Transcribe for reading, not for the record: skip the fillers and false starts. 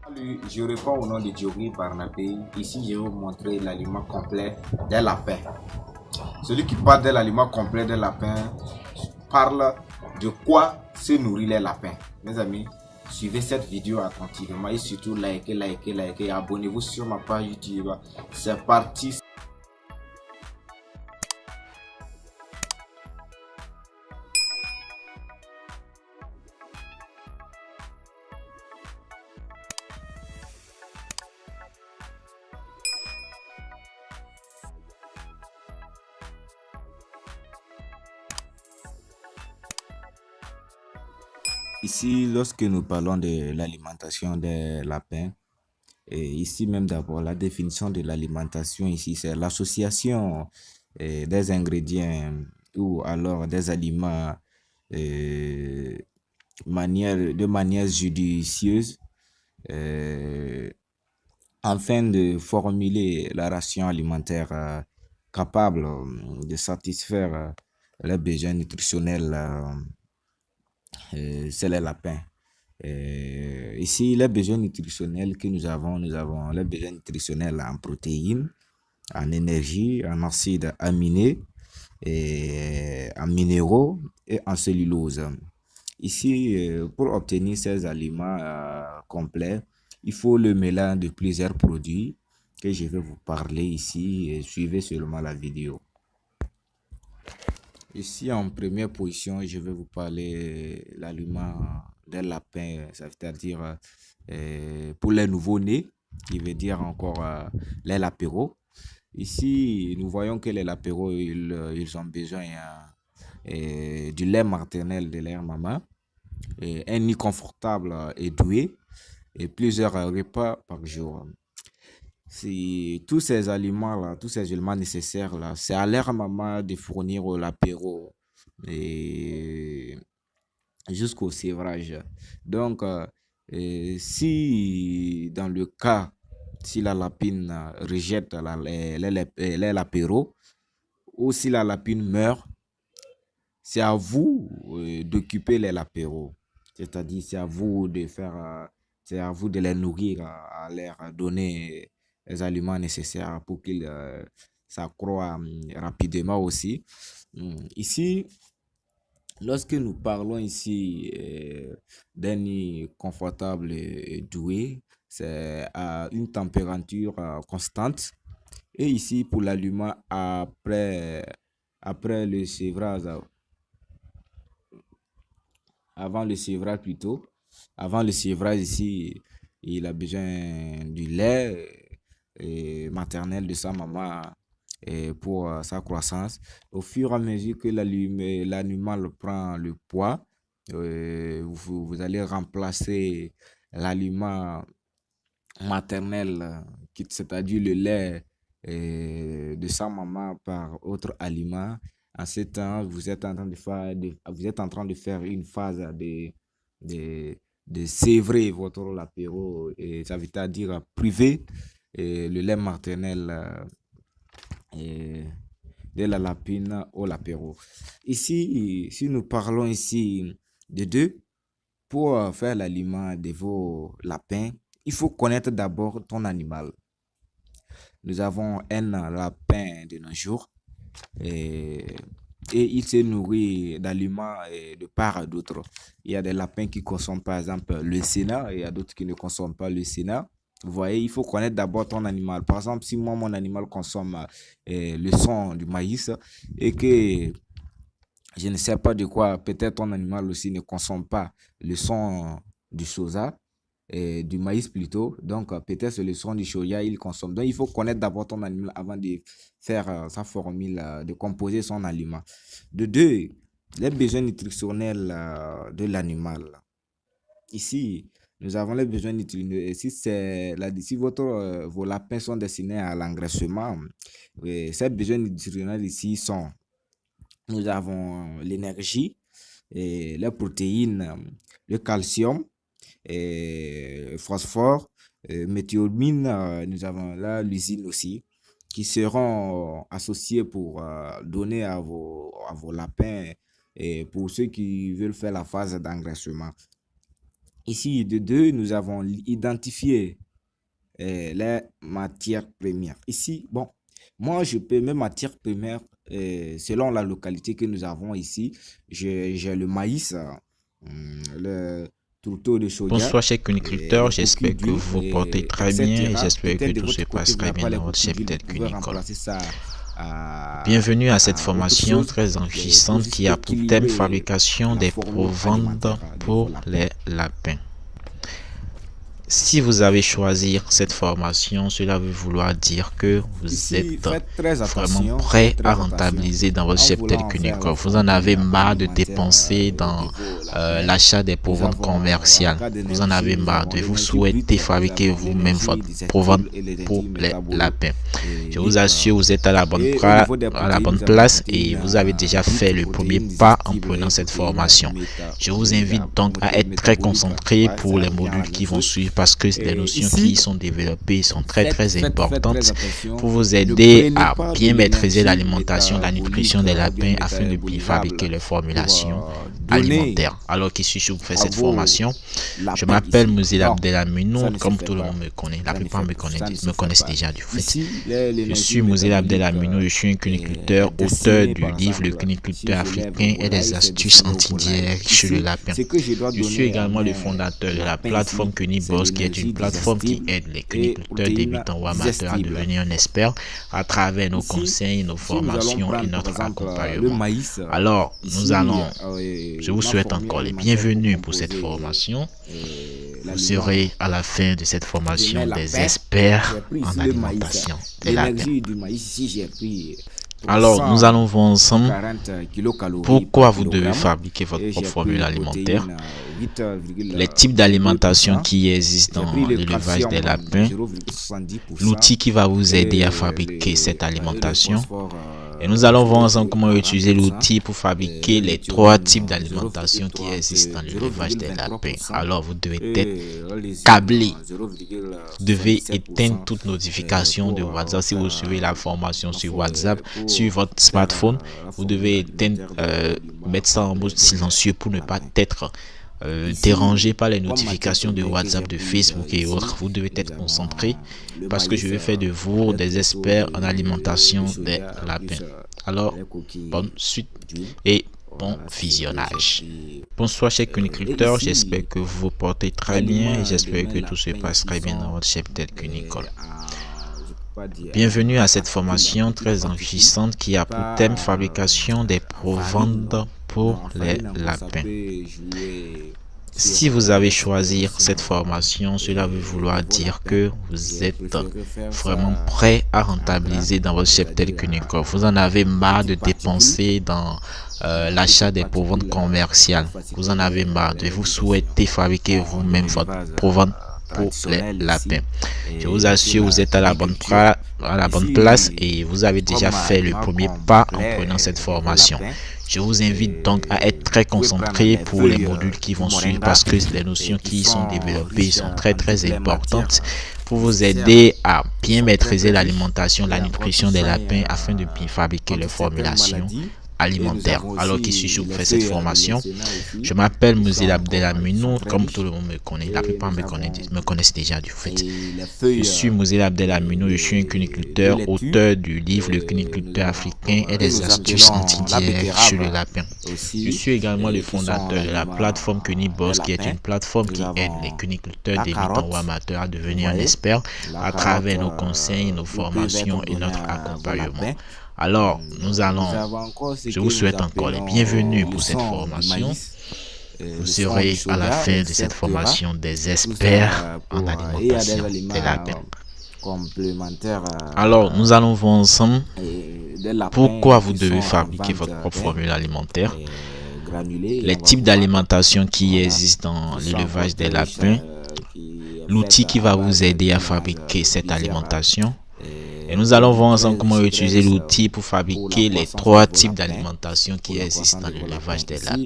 Salut, je réponds au nom de Diori Barnabé. Ici, je vais vous montrer l'aliment complet des lapins. Celui qui parle de l'aliment complet des lapins parle de quoi se nourrit les lapins. Mes amis, suivez cette vidéo attentivement et surtout likez, abonnez-vous sur ma page YouTube. C'est parti. Ici, lorsque nous parlons de l'alimentation des lapins, et ici même d'abord, la définition de l'alimentation ici, c'est l'association des ingrédients ou alors des aliments euh, de manière judicieuse euh, afin de formuler la ration alimentaire capable de satisfaire les besoins nutritionnels c'est les lapins. Ici, les besoins nutritionnels que nous avons les besoins nutritionnels en protéines, en énergie, en acides aminés, et en minéraux et en cellulose. Ici, pour obtenir ces aliments complets, il faut le mélange de plusieurs produits que je vais vous parler ici. Et suivez seulement la vidéo. Ici, en première position, je vais vous parler de l'aliment des lapins, c'est-à-dire pour les nouveaux-nés, qui veut dire encore les lapéros. Ici, nous voyons que les lapéros, ils ont besoin du lait maternel de leur maman, et un nid confortable et doué, et plusieurs repas par jour. Si tous ces aliments-là, tous ces éléments nécessaires-là, c'est à leur maman de fournir au lapéro et jusqu'au sévrage. Donc, si dans le cas, si la lapine rejette les lapéros ou si la lapine meurt, c'est à vous d'occuper les lapéros. C'est-à-dire, c'est à vous de faire, c'est à vous de les nourrir, à leur donner les aliments nécessaires pour qu'ils s'accroissent rapidement aussi. Ici, lorsque nous parlons ici d'un nid confortable et doué, c'est à une température constante. Et ici, pour l'aliment, après le sévrage, avant le sévrage plutôt, avant le sévrage ici, il a besoin du lait maternel de sa maman pour sa croissance. Au fur et à mesure que l'animal prend le poids, vous allez remplacer l'aliment maternel, c'est-à-dire le lait de sa maman par autre aliment. En ce temps, vous êtes en train vous êtes en train de faire une phase de, de sévrer votre lapéro, et ça veut dire priver le lait maternel et de la lapine au lapéro. Ici, si nous parlons ici de deux, pour faire l'aliment de vos lapins, il faut connaître d'abord ton animal. Nous avons un lapin de nos jours et, et il se nourrit d'aliments de part et d'autre. Il y a des lapins qui consomment par exemple le sénat et il y a d'autres qui ne consomment pas le sénat. Vous voyez, il faut connaître d'abord ton animal. Par exemple, si moi, mon animal consomme le son du maïs et que je ne sais pas de quoi, peut-être ton animal aussi ne consomme pas le son du soja, du maïs plutôt. Donc, peut-être c'est le son du soja, il consomme. Donc, il faut connaître d'abord ton animal avant de faire sa formule, de composer son aliment. De deux, les besoins nutritionnels de l'animal. Ici, nous avons les besoins nutritionnels. Si vos lapins sont destinés à l'engraissement, ces besoins nutritionnels ici sont nous avons l'énergie, et les protéines, le calcium, et le phosphore, méthionine, nous avons là l'usine aussi, qui seront associés pour donner à vos lapins et pour ceux qui veulent faire la phase d'engraissement. Ici, de deux, nous avons identifié les matières premières. Ici, bon, moi, je peux mes matières premières selon la localité que nous avons ici. J'ai le maïs, le tourteau de soja, Bonsoir chers cuniculteurs, les coquilles j'espère que d'huile, vous vous portez très bien et etc. j'espère que Peut-être de tout se votre côté, passe vous très n'avez bien pas les dans votre coquilles d'huile, cheptel vous pouvez cunicole. remplacer ça Bienvenue à cette à autre formation chose très pour enrichissante juste qui a pour thème équilibrer fabrication la des formule provantes alimentaire de pour vos lapins. les lapins. Si vous avez choisi cette formation, cela veut vouloir dire que vous Ici, êtes faites très vraiment attention, prêt faites à très attention rentabiliser dans votre en cheptel voulant faire cunicole. la Vous en avez formule marre de alimentaire dépenser de dans vos lapins. l'achat des Nous provantes avons, en commerciales. cas Vous en d'énergie, avez nous marre avons de vous l'énergie souhaiter brute, nous fabriquer avons vous-même l'énergie votre digestive provente et pour l'énergie les métabolique. lapins. Je vous Et, assure, vous êtes à la bonne, et au niveau des à la protéines, bonne nous avons place et protéines vous avez déjà fait brutes, le premier protéines pas en digestibles prenant et cette protéines formation. Je vous invite donc à être très métaboliques. concentré Ouais, pour ça les revient à la modules qui même vont chose. suivre parce que les Et notions qui y ici, sont développées sont très faites importantes très attention. pour vous Ne aider prenez à pas de bien maîtriser l'énergie l'alimentation, la nutrition des métabolique ou bien lapins afin de bien fabriquer métabolisable les pour formulations donner alimentaires. Alors qu'ici, je vous fais à cette vos formation. Je lapins m'appelle ici. Mouzil Non, Abdelaminou, ça ne se comme fait tout le pas. monde me connaît. La Ça ne plupart fait, me ça ne se me fait connaissent pas. déjà du fait. Ici, Je l'énergie suis Mouzil métabolique Abdelaminou, je suis un cuniculteur, est auteur destinée, du par livre Le exemple, si cuniculteur je lève africain le et des volaille, c'est astuces destiné au volaille. anti-diarrhée chez le Ici, lapin. ce que je dois Je suis donner à également le mes fondateur de la lapins plateforme ici, c'est Cuniboss, qui est une l'énergie plateforme qui digestible aide les et cuniculteurs protéines débutants ou amateurs à digestibles. devenir un expert à travers nos Ici, conseils, nos si nous allons formations et prendre par notre exemple le accompagnement. maïs, Alors, nous ici, allons, je vous ma souhaite formule encore les alimentaire pour bienvenus pour cette composer formation. Vous l'aliment serez à la fin de cette de mes formation des lapins, j'ai experts pris en ici le maïs. alimentation des lapins. L'énergie du maïs, ici, j'ai pris Alors, nous allons voir ensemble 340 kilocalories pourquoi par vous devez kilogramme fabriquer votre et propre j'ai formule pris alimentaire, protéines les types d'alimentation 8,2%. qui existent J'ai dans pris le l'élevage calcium des lapins, 0,70%, l'outil qui va vous aider à et fabriquer cette le alimentation. phosphore Et nous allons voir ensemble comment utiliser 0,40%, l'outil pour fabriquer et les le trois thyroïne types d'alimentation qui existent dans l'élevage des lapins. 0,23%, Alors vous devez être et les câblé. Vous devez 0,77% éteindre toutes notifications de pour WhatsApp. Si vous suivez la formation sur WhatsApp, pour sur votre faire smartphone, la vous devez formule éteindre, alimentaire de mettre ça en mode silencieux pour ne pas lapin. être Ici, dérangé par les comme matière notifications de première que WhatsApp, j'ai de prise Facebook et ici, autres. Vous devez nous être avons concentré le parce que je maïs vais faire de vous avec des plutôt experts en alimentation de des soja, lapins. plus Alors, les coquilles bonne suite d'huile. et bon Voilà, c'est ce que j'ai visionnage. pris. Bonsoir chers Et cuniculteurs, ici, j'espère que vous vous portez très bien et l'aliment de j'espère mes que tout se lapins passe ici très bien dans sont votre cheptel cunicole. je peux pas dire Bienvenue à cette particules, formation petites très particules, enrichissante qui a pour pas thème fabrication des farine. provantes pour Non, les farine encore, ça lapins. peut jouer Si sur vous avez choisi l'expression. cette formation, cela veut vouloir de vos dire lapins. que vous J'ai êtes préféré faire vraiment ça prêt à à plat, rentabiliser dans votre cheptel c'est-à-dire cunicole. Vous en avez marre de petites particules, dépenser dans l'achat des petites provantes particules commerciales. pour Vous en faciliter avez marre de vous digestion. souhaiter fabriquer Bon, vous-même votre l'élevage provente pour les traditionnel lapins. ici Je vous et assure, vous êtes à la bonne, l'agriculture. à la bonne place Ici, et vous avez déjà comme fait le aliment premier pas en complet prenant cette de vos formation. lapins, Je vous invite donc à être très vous pouvez prendre concentré les pour les feuilles modules qui du vont suivre moringa parce que les notions qui qui y sont sont développées riches sont en très toutes les importantes matières pour vous nécessaires, aider à bien sont très maîtriser très riches l'alimentation, la et encore nutrition tout des ça lapins afin de bien fabriquer les contre certaines formulations maladies. Et nous alimentaires. avons Alors qu'ici, je aussi vous les fais cette feuilles formation. médicinales aussi Je m'appelle qui Mouzil sont Abdelaminou, très comme riches. tout le monde me connaît. La Et plupart nous me connaissent déjà du fait. et les Je feuilles suis Mouzil Abdelaminou, je suis un de cuniculteur, laitue auteur du livre Le nous cuniculteur avons africain et que des nous astuces appelons la anti-diarrhée chez le betterave lapin. Je aussi suis également le qui sont fondateur de la l'aliment plateforme des Cuniboss, qui est lapins. une plateforme Nous qui aide les avons cuniculteurs la débutants ou carotte, amateurs à vous devenir un voyez, expert la à carotte travers nos conseils, nos qui peuvent formations être et données notre à vos accompagnement. lapins. Alors, nous Nous allons, avons encore ce je que vous nous souhaite encore les appelons bienvenus le pour cette son du formation. maïs, Vous le son du serez à la soja, fin de cette etc. formation des Tout experts ça en pour il y a des alimentation des aliments lapins. complémentaires Alors, nous allons voir ensemble des lapins pourquoi vous qui devez sont en fabriquer vente votre propre et formule alimentaire, granulés. les On va types voir d'alimentation qui voilà, existent dans qui sont encore l'élevage des très riches, lapins, qui est l'outil faite qui à va base vous aider à d'élevage fabriquer cette bizarre alimentation. Et et nous allons voir très ensemble comment riche, très utiliser riche l'outil pour pour la fabriquer les croissance de trois vos types lapins, d'alimentation pour qui la existent croissance dans de vos l'élevage lapins. des Ici, lapins.